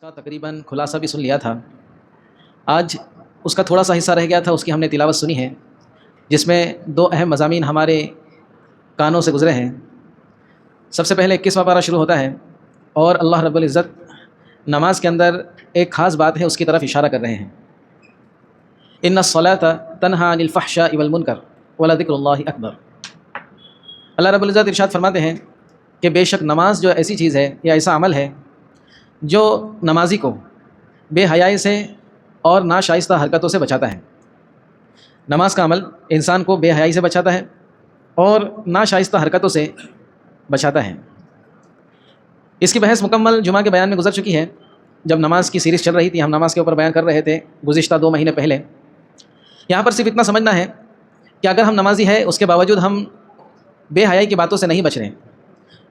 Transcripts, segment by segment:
کا تقریباً خلاصہ بھی سن لیا تھا. آج اس کا تھوڑا سا حصہ رہ گیا تھا، اس کی ہم نے تلاوت سنی ہے، جس میں دو اہم مضامین ہمارے کانوں سے گزرے ہیں. سب سے پہلے 21واں پارہ شروع ہوتا ہے اور اللہ رب العزت نماز کے اندر ایک خاص بات ہے اس کی طرف اشارہ کر رہے ہیں. ان الصلاۃ تنہی عن الفحشاء والمنکر ولذکر اللہ اکبر. اللہ رب العزت ارشاد فرماتے ہیں کہ بے شک نماز جو ایسی چیز ہے یا ایسا عمل ہے جو نمازی کو بے حیائی سے اور ناشائستہ حرکتوں سے بچاتا ہے. نماز کا عمل انسان کو بے حیائی سے بچاتا ہے اور ناشائستہ حرکتوں سے بچاتا ہے. اس کی بحث مکمل جمعہ کے بیان میں گزر چکی ہے. جب نماز کی سیریز چل رہی تھی، ہم نماز کے اوپر بیان کر رہے تھے گزشتہ 2 مہینے پہلے. یہاں پر صرف اتنا سمجھنا ہے کہ اگر ہم نمازی ہے اس کے باوجود ہم بے حیائی کی باتوں سے نہیں بچ رہے.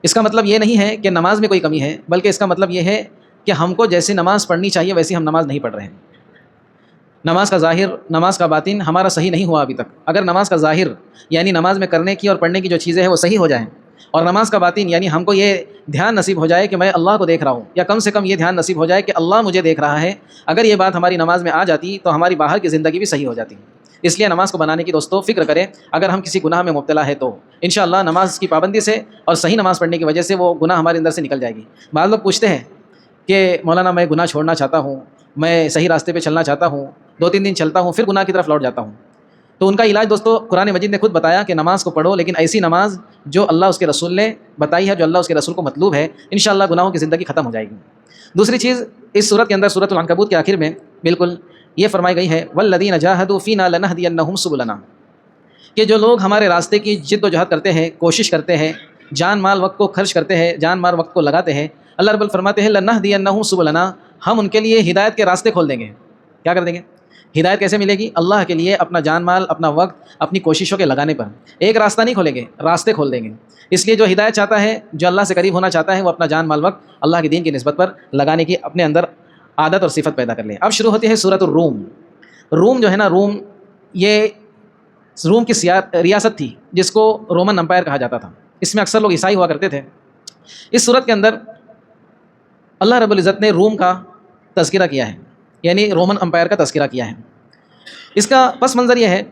اس کا مطلب یہ نہیں ہے کہ نماز میں کوئی کمی ہے، بلکہ اس کا مطلب یہ ہے کہ ہم کو جیسی نماز پڑھنی چاہیے ویسی ہم نماز نہیں پڑھ رہے ہیں. نماز کا ظاہر، نماز کا باطن ہمارا صحیح نہیں ہوا ابھی تک. اگر نماز کا ظاہر یعنی نماز میں کرنے کی اور پڑھنے کی جو چیزیں ہیں وہ صحیح ہو جائیں، اور نماز کا باطن یعنی ہم کو یہ دھیان نصیب ہو جائے کہ میں اللہ کو دیکھ رہا ہوں، یا کم سے کم یہ دھیان نصیب ہو جائے کہ اللہ مجھے دیکھ رہا ہے، اگر یہ بات ہماری نماز میں آ جاتی تو ہماری باہر کی زندگی بھی صحیح ہو جاتی. اس لیے نماز کو بنانے کی دوستو فکر کریں. اگر ہم کسی گناہ میں مبتلا ہے تو انشاءاللہ نماز کی پابندی سے اور صحیح نماز پڑھنے کی وجہ سے وہ گناہ ہمارے اندر سے نکل جائے گی. بعض لوگ پوچھتے ہیں کہ مولانا میں گناہ چھوڑنا چاہتا ہوں، میں صحیح راستے پہ چلنا چاہتا ہوں، 2-3 دن چلتا ہوں پھر گناہ کی طرف لوٹ جاتا ہوں. تو ان کا علاج دوستو قرآن مجید نے خود بتایا کہ نماز کو پڑھو، لیکن ایسی نماز جو اللہ اس کے رسول نے بتائی ہے، جو اللہ اس کے رسول کو مطلوب ہے. انشاءاللہ گناہوں کی زندگی ختم ہو جائے گی. دوسری چیز اس سورت کے اندر، سورۃ العنکبوت کے آخر میں بالکل یہ فرمائی گئی ہے والذین جاہدوا فینا لنہدینہم سبلنا، کہ جو لوگ ہمارے راستے کی جد و جہد کرتے ہیں، کوشش کرتے ہیں، جان مال وقت کو خرچ کرتے ہیں، جان مال وقت کو لگاتے ہیں، اللہ رب فرماتے ہیں لنہدینہم سبلنا، ہم ان کے لیے ہدایت کے راستے کھول دیں گے. کیا کر دیں گے؟ ہدایت کیسے ملے گی؟ اللہ کے لیے اپنا جان مال، اپنا وقت، اپنی کوششوں کے لگانے پر. ایک راستہ نہیں کھولیں گے، راستے کھول دیں گے. اس لیے جو ہدایت چاہتا ہے، جو اللہ سے قریب ہونا چاہتا ہے، وہ اپنا جان مال وقت اللہ کے دین کی نسبت پر لگانے کی اپنے اندر عادت اور صفت پیدا کر لیں. اب شروع ہوتی ہے سورۃ الروم. روم جو ہے نا، روم یہ روم کی ریاست تھی جس کو رومن امپائر کہا جاتا تھا. اس میں اکثر لوگ عیسائی ہوا کرتے تھے. اس صورت کے اندر اللہ رب العزت نے روم کا تذکرہ کیا ہے، یعنی رومن امپائر کا تذکرہ کیا ہے. اس کا پس منظر یہ ہے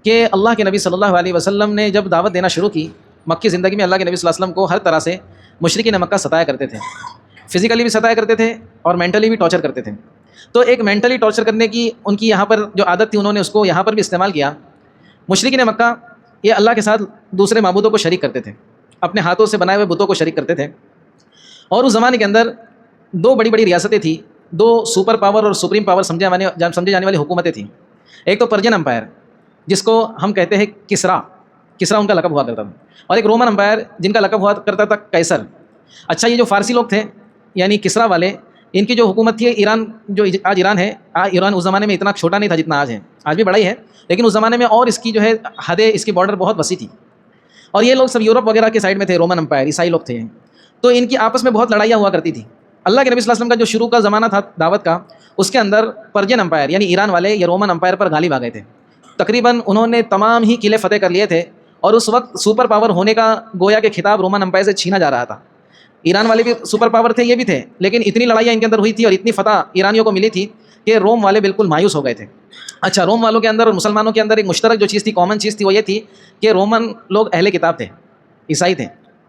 کہ اللہ کے نبی صلی اللہ علیہ وسلم نے جب دعوت دینا شروع کی مکی زندگی میں، اللہ کے نبی صلی اللہ علیہ وسلم کو ہر طرح سے مشرکین مکہ ستایا کرتے تھے. فزیکلی بھی ستایا کرتے تھے اور مینٹلی بھی ٹارچر کرتے تھے. تو ایک مینٹلی ٹارچر کرنے کی ان کی یہاں پر جو عادت تھی، انہوں نے اس کو یہاں پر بھی استعمال کیا. مشرکین مکہ یہ اللہ کے ساتھ دوسرے معبودوں کو شریک کرتے تھے، اپنے ہاتھوں سے بنائے ہوئے بتوں کو شریک کرتے تھے. اور اس زمانے کے اندر 2 بڑی بڑی ریاستیں تھیں، 2 سپر پاور اور سپریم پاور سمجھے جانے والی حکومتیں تھیں. ایک تو پرجن امپائر جس کو ہم کہتے ہیں کسرا ان کا لقب ہوا کرتا تھا، اور ایک رومن امپائر جن کا لقب ہوا کرتا تھا قیصر. اچھا، یہ جو فارسی لوگ تھے یعنی کسرا والے، ان کی جو حکومت تھی ایران، جو آج ایران ہے، ایران اس زمانے میں اتنا چھوٹا نہیں تھا جتنا آج ہے. آج بھی بڑا ہی ہے، لیکن اس زمانے میں اور اس کی جو ہے حدیں، اس کی بارڈر بہت وسیع تھی. اور یہ لوگ سب یورپ وغیرہ کے سائڈ میں تھے، رومن امپائر عیسائی لوگ تھے. تو ان کی آپس میں بہت لڑائیاں ہوا کرتی تھی. اللہ کے نبی صلی اللہ علیہ وسلم کا جو شروع کا زمانہ تھا دعوت کا، اس کے اندر پرجن امپائر یعنی ایران والے یہ رومن امپائر پر غالب آ گئے تھے. تقریباً انہوں نے تمام ہی قلعے فتح کر لیے تھے، اور اس وقت سپر پاور ہونے کا گویا کہ خطاب رومن امپائر سے چھینا جا رہا تھا. ایران والے بھی سپر پاور تھے، یہ بھی تھے، لیکن اتنی لڑائیاں ان کے اندر ہوئی تھی اور اتنی فتح ایرانیوں کو ملی تھی کہ روم والے بالکل مایوس ہو گئے تھے. اچھا، روم والوں کے اندر اور مسلمانوں کے اندر ایک مشترک جو چیز تھی، کامن چیز تھی، وہ یہ تھی کہ رومن لوگ اہل کتاب تھے، عیسائی تھے.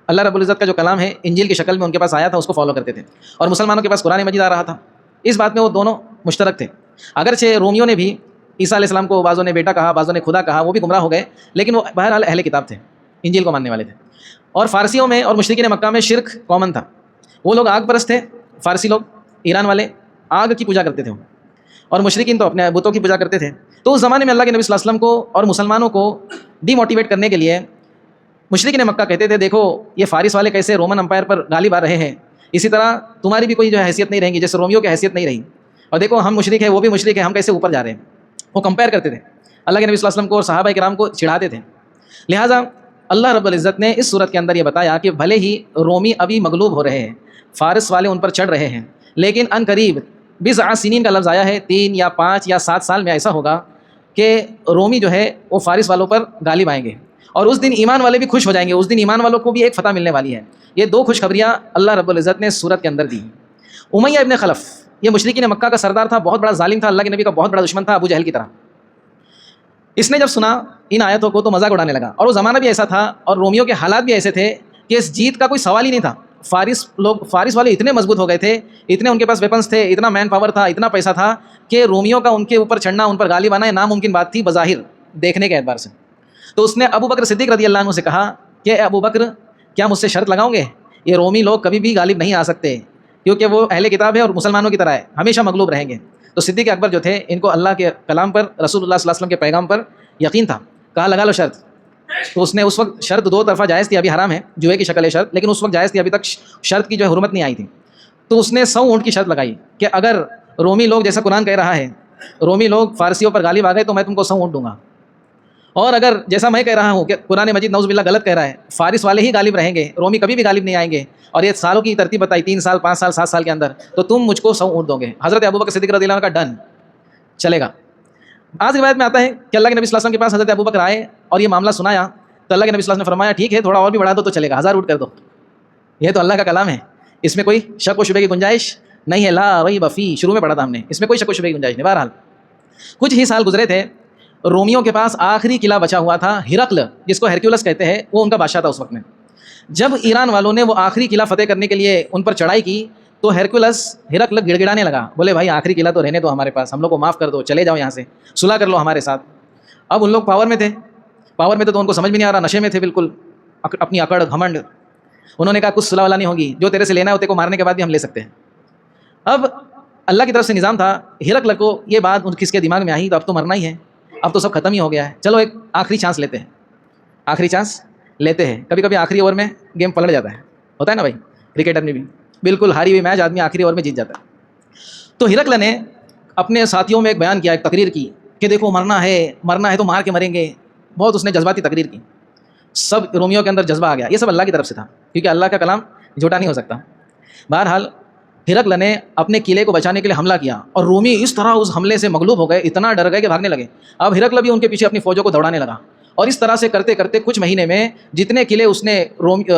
اللہ رب العزت کا جو کلام ہے انجیل کی شکل میں ان کے پاس آیا تھا، اس کو فالو کرتے تھے، اور مسلمانوں کے پاس قرآن مجید آ رہا تھا. اس بات میں وہ دونوں مشترک تھے. اگرچہ رومیوں نے بھی عیسیٰ علیہ السلام کو بعضوں نے بیٹا کہا، بعضوں نے خدا کہا، وہ بھی گمراہ ہو گئے، لیکن وہ بہرحال اہل کتاب تھے، انجیل کو ماننے والے تھے. اور فارسیوں میں اور مشرکین مکہ میں شرک کامن تھا. وہ لوگ آگ پرست تھے، فارسی لوگ، ایران والے آگ کی پوجا کرتے تھے، اور مشرکین تو اپنے بتوں کی پوجا کرتے تھے. تو اس زمانے میں اللہ کے نبی صلی اللہ علیہ وسلم کو اور مسلمانوں کو ڈی موٹیویٹ کرنے کے لیے مشرکین مکہ کہتے تھے دیکھو یہ فارس والے کیسے رومن امپائر پر غالب آ رہے ہیں، اسی طرح تمہاری بھی کوئی جو حیثیت نہیں رہیں گی، جیسے رومیوں کی حیثیت نہیں رہی. اور دیکھو ہم مشرک ہیں، وہ بھی مشرک ہیں، ہم کیسے اوپر جا رہے ہیں. وہ کمپیئر کرتے تھے اللہ کے نبی صلی اللہ علیہ وسلم کو، اور صحابہ کرام کو چڑھاتے تھے. لہٰذا اللہ رب العزت نے اس صورت کے اندر یہ بتایا کہ بھلے ہی رومی ابھی مغلوب ہو رہے ہیں، فارس والے ان پر چڑھ رہے ہیں، لیکن ان قریب 20 سنین کا لفظ آیا ہے، 3 یا 5 یا 7 سال میں ایسا ہوگا کہ رومی جو ہے وہ فارس والوں پر غالب آئیں گے، اور اس دن ایمان والے بھی خوش ہو جائیں گے. اس دن ایمان والوں کو بھی ایک فتح ملنے والی ہے. یہ 2 خوشخبریاں اللہ رب العزت نے سورت کے اندر دی. امیہ ابن خلف یہ مشرکین مکہ کا سردار تھا، بہت بڑا ظالم تھا، اللہ کے نبی کا بہت بڑا دشمن تھا، ابو جہل کی طرح۔ اس نے جب سنا ان آیتوں کو تو مذاق اڑانے لگا، اور وہ زمانہ بھی ایسا تھا اور رومیوں کے حالات بھی ایسے تھے کہ اس جیت کا کوئی سوال ہی نہیں تھا۔ فارس والے اتنے مضبوط ہو گئے تھے، اتنے ان کے پاس ویپنس تھے، اتنا مین پاور تھا، اتنا پیسہ تھا کہ رومیوں کا ان کے اوپر چڑھنا، ان پر غالب آنا یہ ناممکن بات تھی بظاہر دیکھنے کے اعتبار سے۔ تو اس نے ابو بکر صدیق رضی اللہ عنہ سے کہا کہ اے ابو بکر، کیا مجھ سے شرط لگاؤ گے؟ یہ رومی لوگ کبھی بھی غالب نہیں آ سکتے، کیونکہ وہ اہل کتاب ہے اور مسلمانوں کی طرح ہے، ہمیشہ مغلوب رہیں گے۔ تو صدیق اکبر جو تھے، ان کو اللہ کے کلام پر، رسول اللہ صلی اللہ علیہ وسلم کے پیغام پر یقین تھا، کہا لگا لو شرط۔ تو اس نے اس وقت شرط دو طرفہ جائز تھی، ابھی حرام ہے، جوئے کی شکل ہے شرط، لیکن اس وقت جائز تھی، ابھی تک شرط کی جو ہے حرمت نہیں آئی تھی۔ تو اس نے 100 اونٹ کی شرط لگائی کہ اگر رومی لوگ، جیسا قرآن کہہ رہا ہے، رومی لوگ فارسیوں پر غالب آ گئے تو میں تم کو 100 اونٹ دوں گا، اور اگر جیسا میں کہہ رہا ہوں کہ قرآن مجید نعوذ باللہ غلط کہہ رہا ہے، فارس والے ہی غالب رہیں گے، رومی کبھی بھی غالب نہیں آئیں گے، اور یہ سالوں کی ترتیب بتائی، 3 سال 5 سال 7 سال کے اندر، تو تم مجھ کو 100 اونٹ دو گے۔ حضرت ابوبکر صدیق رضی اللہ عنہ کا ڈن، چلے گا۔ آج روایت میں آتا ہے کہ اللہ کے نبی صلی اللہ علیہ وسلم کے پاس حضرت ابوبکر آئے اور یہ معاملہ سنایا، تو اللہ کے نبی صلی اللہ علیہ وسلم نے فرمایا ٹھیک ہے، تھوڑا اور بھی بڑھا دو تو چلے گا، 1000 اونٹ کر دو، یہ تو اللہ کا کلام ہے، اس میں کوئی شک و شبے کی گنجائش نہیں ہے، لا ریب فی، شروع میں پڑھا تھا ہم نے، اس میں کوئی شک و شبے کی گنجائش نہیں۔ بہرحال کچھ ہی سال گزرے تھے، رومیوں کے پاس آخری قلعہ بچا ہوا تھا، ہرقل، جس کو ہرکیولس کہتے ہیں، وہ ان کا بادشاہ تھا اس وقت میں۔ جب ایران والوں نے وہ آخری قلعہ فتح کرنے کے لیے ان پر چڑھائی کی تو ہرقل گڑ گڑانے لگا، بولے بھائی آخری قلعہ تو رہنے دو ہمارے پاس، ہم لوگ کو معاف کر دو، چلے جاؤ یہاں سے، صلح کر لو ہمارے ساتھ۔ اب ان لوگ پاور میں تھے تو ان کو سمجھ بھی نہیں آ رہا، نشے میں تھے بالکل، اپنی اکڑ گھمنڈ۔ انہوں نے کہا کچھ صلح والا نہیں ہوگی، جو تیرے سے لینا ہے وہ تیرے کو مارنے کے بعد بھی ہم لے سکتے ہیں۔ اب اللہ کی طرف سے نظام تھا، ہرقل کو یہ بات ان کس کے دماغ میں آئی، تو اب تو مرنا ہی ہے، اب تو سب ختم ہی ہو گیا ہے، چلو ایک آخری چانس لیتے ہیں، آخری چانس لیتے ہیں۔ کبھی کبھی آخری اوور میں گیم پلٹ جاتا ہے، ہوتا ہے نا بھائی، کرکٹر میں بھی بالکل ہاری ہوئی میچ آدمی آخری اوور میں جیت جاتا ہے۔ تو ہرقل نے اپنے ساتھیوں میں ایک بیان کیا، ایک تقریر کی کہ دیکھو مرنا ہے تو مار کے مریں گے، بہت اس نے جذباتی تقریر کی، سب رومیوں کے اندر جذبہ آ گیا، یہ سب اللہ کی طرف سے تھا، کیونکہ اللہ کا کلام جھوٹا نہیں ہو سکتا۔ بہرحال ہرقل نے اپنے قلعے کو بچانے کے لیے حملہ کیا، اور رومی اس طرح اس حملے سے مغلوب ہو گئے، اتنا ڈر گئے کہ بھاگنے لگے۔ اب ہرقل بھی ان کے پیچھے اپنی فوجوں کو دوڑانے لگا، اور اس طرح سے کرتے کرتے کچھ مہینے میں جتنے قلعے اس نے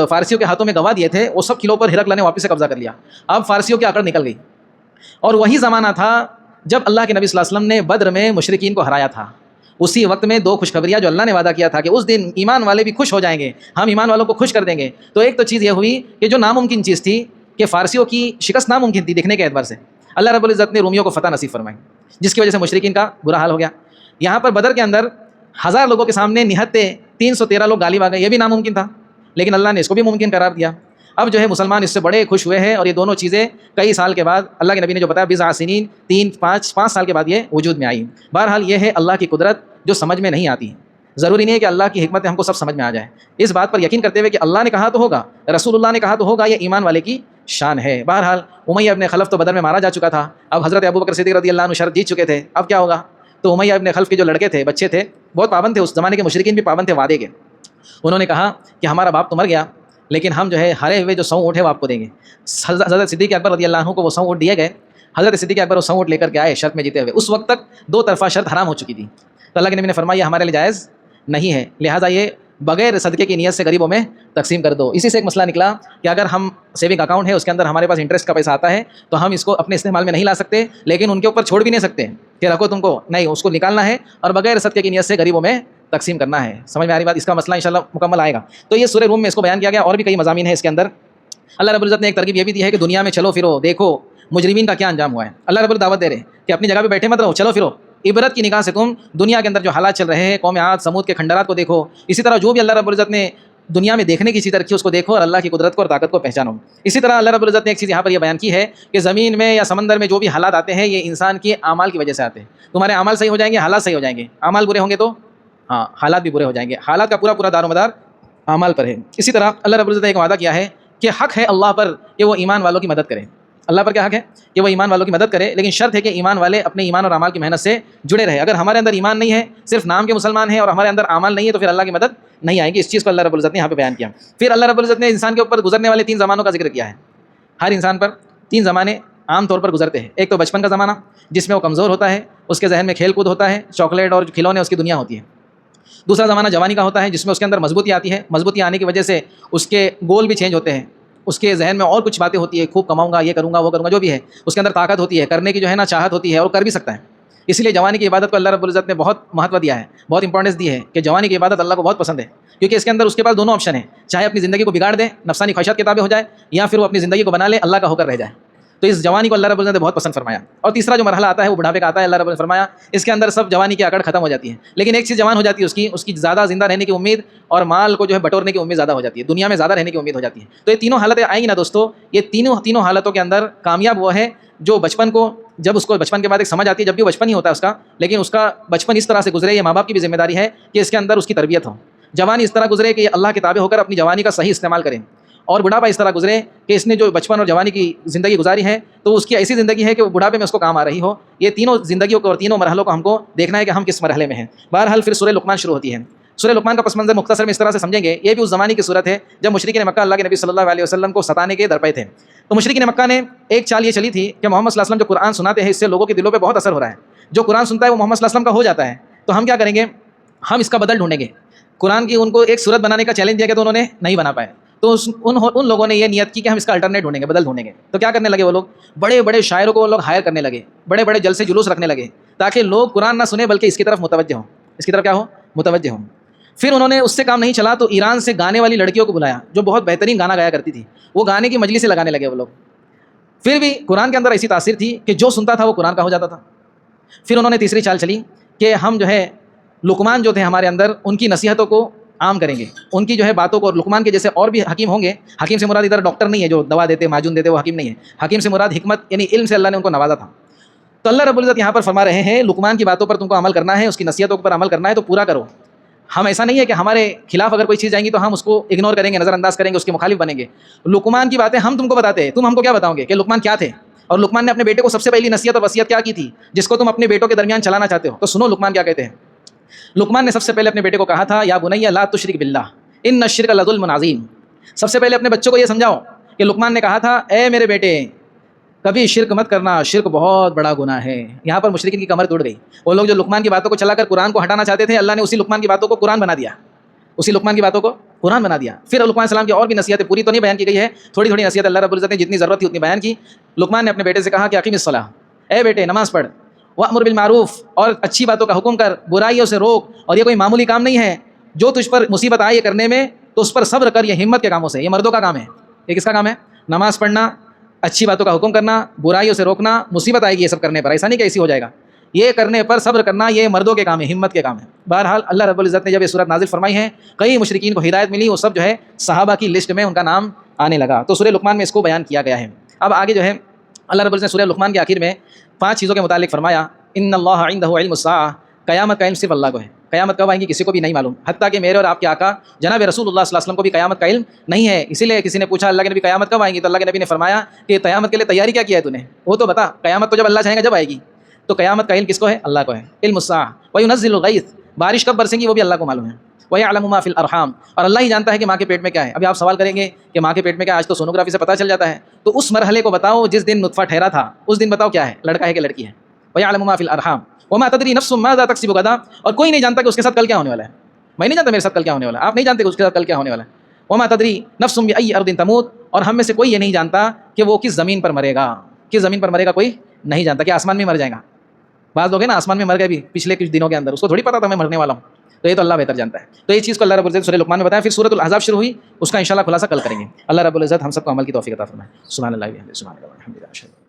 فارسیوں کے ہاتھوں میں گوا دیے تھے، وہ سب قلعوں پر ہرقل نے واپس سے قبضہ کر لیا۔ اب فارسیوں کی اکڑ نکل گئی، اور وہی زمانہ تھا جب اللہ کے نبی صلی اللہ علیہ وسلم نے بدر میں مشرکین کو ہرایا تھا۔ اسی وقت میں 2 خوشخبریاں جو اللہ نے وعدہ کیا تھا کہ اس دن ایمان والے بھی خوش ہو جائیں گے، ہم ایمان والوں کو خوش کر دیں گے۔ تو ایک تو چیز یہ ہوئی کہ جو ناممکن چیز تھی کہ فارسیوں کی شکست ناممکن تھی دیکھنے کے اعتبار سے، اللہ رب العزت نے رومیوں کو فتح نصیب فرمائی، جس کی وجہ سے مشرکین کا برا حال ہو گیا۔ یہاں پر بدر کے اندر 1000 لوگوں کے سامنے نہتے 313 لوگ غالب آ گئے، یہ بھی ناممکن تھا، لیکن اللہ نے اس کو بھی ممکن قرار دیا۔ اب جو ہے مسلمان اس سے بڑے خوش ہوئے ہیں، اور یہ دونوں چیزیں کئی سال کے بعد اللہ کے نبی نے جو بتایا، 20 سنین 5 سال کے بعد یہ وجود میں آئی۔ بہرحال یہ ہے اللہ کی قدرت جو سمجھ میں نہیں آتی، ضروری نہیں ہے کہ اللہ کی حکمت ہم کو سب سمجھ میں آ جائے، اس بات پر یقین کرتے ہوئے کہ اللہ نے کہا تو ہوگا، رسول اللہ نے کہا تو ہوگا، یہ ایمان والے کی شان ہے۔ بہرحال امیہ ابن خلف تو بدر میں مارا جا چکا تھا، اب حضرت ابوبکر صدیق رضی اللہ عنہ شرط جیت چکے تھے، اب کیا ہوگا؟ تو امیہ ابن خلف کے جو لڑکے تھے، بچے تھے، بہت پابند تھے، اس زمانے کے مشرکین بھی پابند تھے وعدے کے۔ انہوں نے کہا کہ ہمارا باپ تو مر گیا، لیکن ہم جو ہے ہرے ہوئے جو 100 اونٹ ہے وہ آپ کو دیں گے۔ حضرت صدیق اکبر رضی اللہ عنہ کو وہ 100 اونٹ دیے گئے۔ حضرت صدیق اکبر وہ 100 اونٹ لے کر کے آئے شرط میں جیتے ہوئے۔ اس وقت تک 2 طرفہ شرط حرام ہو چکی تھی، تو اللہ کے نبی نے فرمایا ہمارے لیے جائز نہیں ہے، لہٰذا یہ بغیر صدقے کی نیت سے غریبوں میں تقسیم کر دو۔ اسی سے ایک مسئلہ نکلا کہ اگر ہم سیونگ اکاؤنٹ ہے، اس کے اندر ہمارے پاس انٹرسٹ کا پیسہ آتا ہے، تو ہم اس کو اپنے استعمال میں نہیں لا سکتے، لیکن ان کے اوپر چھوڑ بھی نہیں سکتے کہ رکھو تم کو، نہیں، اس کو نکالنا ہے اور بغیر صدقے کی نیت سے غریبوں میں تقسیم کرنا ہے۔ سمجھ میں آ رہی بات؟ اس کا مسئلہ انشاءاللہ مکمل آئے گا۔ تو یہ سورہ روم میں اس کو بیان کیا گیا، اور بھی کئی مضامین ہیں اس کے اندر۔ اللہ رب العزت نے ایک ترغیب یہ بھی دی ہے کہ دنیا میں چلو پھرو، دیکھو مجرمین کا کیا انجام ہوا ہے۔ اللہ رب العزت دعوت دے رہے کہ اپنی جگہ پہ بیٹھے مت رہو، چلو پھرو، عبرت کی نگاہ سے تم دنیا کے اندر جو حالات چل رہے ہیں، قوم عاد سمود کے کھنڈرات کو دیکھو، اسی طرح جو بھی اللہ رب العزت نے دنیا میں دیکھنے کی چیز رکھی اس کو دیکھو، اور اللہ کی قدرت کو اور طاقت کو پہچانو۔ اسی طرح اللہ رب العزت نے ایک چیز یہاں پر یہ بیان کی ہے کہ زمین میں یا سمندر میں جو بھی حالات آتے ہیں، یہ انسان کے اعمال کی وجہ سے آتے ہیں۔ تمہارے اعمال صحیح ہو جائیں گے، حالات صحیح ہو جائیں گے، اعمال برے ہوں گے تو حالات بھی برے ہو جائیں گے۔ حالات کا پورا دار و مدار اعمال پر ہے۔ اسی طرح اللہ رب العزت نے ایک وعدہ کیا ہے کہ حق ہے اللہ پر کہ وہ ایمان والوں کی مدد کرے۔ اللہ پر کیا حق ہے کہ وہ ایمان والوں کی مدد کرے، لیکن شرط ہے کہ ایمان والے اپنے ایمان اور اعمال کی محنت سے جڑے رہے۔ اگر ہمارے اندر ایمان نہیں ہے، صرف نام کے مسلمان ہیں، اور ہمارے اندر اعمال نہیں ہے، تو پھر اللہ کی مدد نہیں آئے گی۔ اس چیز کو اللہ رب العزت نے یہاں پہ بیان کیا۔ پھر اللہ رب العزت نے انسان کے اوپر گزرنے والے 3 زمانوں کا ذکر کیا ہے۔ ہر انسان پر 3 زمانے عام طور پر گزرتے ہیں۔ ایک تو بچپن کا زمانہ، جس میں وہ کمزور ہوتا ہے، اس کے ذہن میں کھیل کود ہوتا ہے، چاکلیٹ اور کھلونے اس کی دنیا ہوتی ہے۔ دوسرا زمانہ جوانی کا ہوتا ہے، جس میں اس کے اندر مضبوطی آتی ہے، مضبوطی آنے کی وجہ سے اس کے گول بھی چینج ہوتے ہیں، اس کے ذہن میں اور کچھ باتیں ہوتی ہے، خوب کماؤں گا، یہ کروں گا، وہ کروں گا، جو بھی ہے اس کے اندر طاقت ہوتی ہے، کرنے کی جو ہے نا چاہت ہوتی ہے اور کر بھی سکتا ہے. اس لیے جوانی کی عبادت کو اللہ رب العزت نے بہت مہتو دیا ہے، بہت امپورٹنس دی ہے کہ جوانی کی عبادت اللہ کو بہت پسند ہے، کیونکہ اس کے اندر اس کے پاس دونوں آپشن ہیں، چاہے اپنی زندگی کو بگاڑ دے، نفسانی خواہشات کے تابع ہو جائے، یا پھر وہ اپنی زندگی کو بنا لے، اللہ کا ہو کر رہ جائے. تو اس جوانی کو اللہ رب العزت نے بہت پسند فرمایا. اور تیسرا جو مرحلہ آتا ہے وہ بڑھاپے کا آتا ہے. اللہ رب العزت نے فرمایا اس کے اندر سب جوانی کی اکڑ ختم ہو جاتی ہے، لیکن ایک چیز جوان ہو جاتی ہے اس کی زیادہ زندہ رہنے کی امید اور مال کو جو ہے بٹورنے کی امید زیادہ ہو جاتی ہے، دنیا میں زیادہ رہنے کی امید ہو جاتی ہے. تو یہ تینوں حالتیں آئیں گی نا دوستو، یہ تینوں حالتوں کے اندر کامیاب وہ ہے جو بچپن کو، جب اس کو بچپن کے بعد ایک سمجھ آتی ہے، جب بھی وہ بچپن ہی ہوتا ہے اس کا، لیکن اس کا بچپن اس طرح سے گزرے، یہ ماں باپ کی بھی ذمہ داری ہے کہ اس کے اندر اس کی تربیت ہو. جوانی اس طرح گزرے کہ یہ اللہ کے تابع ہو کر اپنی جوانی کا صحیح استعمال کریں، اور بڑھاپا اس طرح گزرے کہ اس نے جو بچپن اور جوانی کی زندگی گزاری ہے تو اس کی ایسی زندگی ہے کہ وہ بڑھاپے میں اس کو کام آ رہی ہو. یہ تینوں زندگیوں کو اور تینوں مرحلوں کو ہم کو دیکھنا ہے کہ ہم کس مرحلے میں ہیں. بہرحال پھر سورہ لقمان شروع ہوتی ہے. سورہ لقمان کا پس منظر مختصر میں اس طرح سے سمجھیں گے، یہ بھی اس زمانے کی صورت ہے جب مشرکین مکہ اللہ کے نبی صلی اللہ علیہ وسلم کو ستانے کے درپے تھے. تو مشرکین مکہ نے ایک چال یہ چلی تھی کہ محمد صلی اللہ علیہ وسلم جو قرآن سناتے ہیں اس سے لوگوں کے دلوں پہ بہت اثر ہو رہا ہے، جو قرآن سنتا ہے وہ محمد صلی اللہ علیہ وسلم کا ہو جاتا ہے، تو ہم کیا کریں گے، ہم اس کا بدل ڈھونڈیں گے. قرآن کی ان کو ایک صورت بنانے کا چیلنج دیا گیا تو انہوں نے نہیں بنا پائے، تو ان لوگوں نے یہ نیت کی کہ ہم اس کا الٹرنیٹ ڈھونڈیں گے، بدل ڈھونڈیں گے. تو کیا کرنے لگے وہ لوگ، بڑے بڑے شاعروں کو وہ لوگ ہائر کرنے لگے، بڑے بڑے جلسے جلوس رکھنے لگے تاکہ لوگ قرآن نہ سنیں بلکہ اس کی طرف متوجہ ہوں، اس کی طرف کیا ہو، متوجہ ہوں. پھر انہوں نے اس سے کام نہیں چلا تو ایران سے گانے والی لڑکیوں کو بلایا جو بہت بہترین گانا گایا کرتی تھی، وہ گانے کی مجلسیں لگانے لگے وہ لوگ. پھر بھی قرآن کے اندر ایسی تاثیر تھی کہ جو سنتا تھا وہ قرآن کا ہو جاتا تھا. پھر انہوں نے تیسری چال چلی کہ ہم جو ہے لقمان جو تھے ہمارے اندر، ان کی نصیحتوں کو عام کریں گے، ان کی جو ہے باتوں کو، اور لقمان کے جیسے اور بھی حکیم ہوں گے. حکیم سے مراد ادھر ڈاکٹر نہیں ہے جو دوا دیتے معجون دیتے، وہ حکیم نہیں ہے. حکیم سے مراد حکمت یعنی علم سے اللہ نے ان کو نوازا تھا. تو اللہ رب العزت یہاں پر فرما رہے ہیں لقمان کی باتوں پر تم کو عمل کرنا ہے، اس کی نصیحتوں پر عمل کرنا ہے تو پورا کرو. ہم ایسا نہیں ہے کہ ہمارے خلاف اگر کوئی چیز جائیں گی تو ہم اس کو اگنور کریں گے، نظر انداز کریں گے، اس کے مخالف بنیں گے. لقمان کی باتیں ہم تم کو بتاتے ہیں، تم ہم کو کیا بتاؤ گے کہ لقمان کیا تھے. اور لقمان نے اپنے بیٹے کو سب سے پہلی نصیحت اور وصیت کیا کی تھی جس کو تم اپنے بیٹوں کے درمیان چلانا چاہتے ہو. تو سنو لقمان کیا کہتے ہیں. لقمان نے سب سے پہلے اپنے بیٹے کو کہا تھا یا بنی لا تشرک باللہ ان الشرک لظلم عظیم. سب سے پہلے اپنے بچوں کو یہ سمجھاؤ کہ لقمان نے کہا تھا اے میرے بیٹے کبھی شرک مت کرنا، شرک بہت بڑا گناہ ہے. یہاں پر مشرکین کی کمر ٹوٹ گئی. وہ لوگ جو لقمان کی باتوں کو چلا کر قرآن کو ہٹانا چاہتے تھے، اللہ نے اسی لقمان کی باتوں کو قرآن بنا دیا، اسی لقمان کی باتوں کو قرآن بنا دیا. پھر لقمان السلام کی اور بھی نصیحتیں پوری تو نہیں بیان کی گئی ہے، تھوڑی تھوڑی نصیحت اللہ رب العزت نے جتنی ضرورت تھی اتنی بیان کی. لقمان نے اپنے بیٹے سے کہا کہ اقیم الصلاۃ، اے بیٹے نماز پڑھ، وامر بالمعروف اور اچھی باتوں کا حکم کر، برائیوں سے روک. اور یہ کوئی معمولی کام نہیں ہے، جو تجھ پر مصیبت آئی ہے کرنے میں تو اس پر صبر کر. یہ ہمت کے کاموں سے، یہ مردوں کا کام ہے. یہ کس کا کام ہے؟ نماز پڑھنا، اچھی باتوں کا حکم کرنا، برائیوں سے روکنا. مصیبت آئے گی یہ سب کرنے پر، ایسا نہیں کہ ایسی ہو جائے گا. یہ کرنے پر صبر کرنا یہ مردوں کے کام ہے، ہمت کے کام ہے. بہرحال اللہ رب العزت نے جب یہ صورت نازل فرمائی ہے، کئی مشرکین کو ہدایت ملی، وہ سب جو ہے صحابہ کی لسٹ میں ان کا نام آنے لگا. تو سورہ لقمان میں اس کو بیان کیا گیا ہے. اب آگے جو ہے اللہ رب العزت نے سورہ لقمان کے آخر میں 5 چیزوں کے متعلق فرمایا. ان اللہ عنده علم الساعہ، قیامت کا علم صرف اللہ کو ہے. قیامت کب آئیں گی کسی کو بھی نہیں معلوم، حتیٰ کہ میرے اور آپ کے آقا جناب رسول اللہ صلی اللہ علیہ وسلم کو بھی قیامت کا علم نہیں ہے. اسی لیے کسی نے پوچھا اللہ کے نبی قیامت کب آئیں گی، تو اللہ کے نبی نے فرمایا کہ قیامت کے لیے تیاری کیا ہے تو نے، وہ تو بتا. قیامت تو جب اللہ چاہے گا جب آئے گی. تو قیامت کا علم کس کو ہے؟ اللہ کو ہے. علم الساعہ وینزل الغیث، بارش کب برسیں گی وہ بھی اللہ کو معلوم ہے. ویعلم ما فی الارحام، اور اللہ ہی جانتا ہے کہ ماں کے پیٹ میں کیا ہے. ابھی آپ سوال کریں گے کہ ماں کے پیٹ میں کیا، آج تو سونوگرافی سے پتہ چل جاتا ہے. تو اس مرحلے کو بتاؤ جس دن نطفہ ٹھہرا تھا، اس دن بتاؤ کیا ہے، لڑکا ہے کہ لڑکی ہے. ویعلم ما فی الارحام وما تدری نفس ماذا تکسب غدا، اور کوئی نہیں جانتا کہ اس کے ساتھ کل کیا ہونے والا ہے. میں نہیں جانتا میرے ساتھ کل کیا ہونے والا ہے، آپ نہیں جانتے کہ اس کے ساتھ کل کیا ہونے والا ہے. وما تدری نفس بأی ارض تموت، اور ہم میں سے کوئی یہ نہیں جانتا کہ وہ کس زمین پر مرے گا. کس زمین پر مرے گا کوئی نہیں جانتا. کہ آسمان میں مر جائے گا، بعض لوگ ہیں نا آسمان میں مر گئے بھی پچھلے کچھ دنوں کے اندر، اس کو تھوڑی پتا تھا میں مرنے والا ہوں. تو یہ تو اللہ بہتر جانتا ہے. تو یہ چیز کو اللہ رب العزت سورہ لقمان میں بتایا. پھر سورۃ الاحزاب شروع ہوئی، اس کا انشاءاللہ خلاصہ کل کریں گے. اللہ رب العزت ہم سب کو عمل کی توفیق عطا فرمائے. سبحان اللہ و بحمدہ، سبحان اللہ والحمد للہ.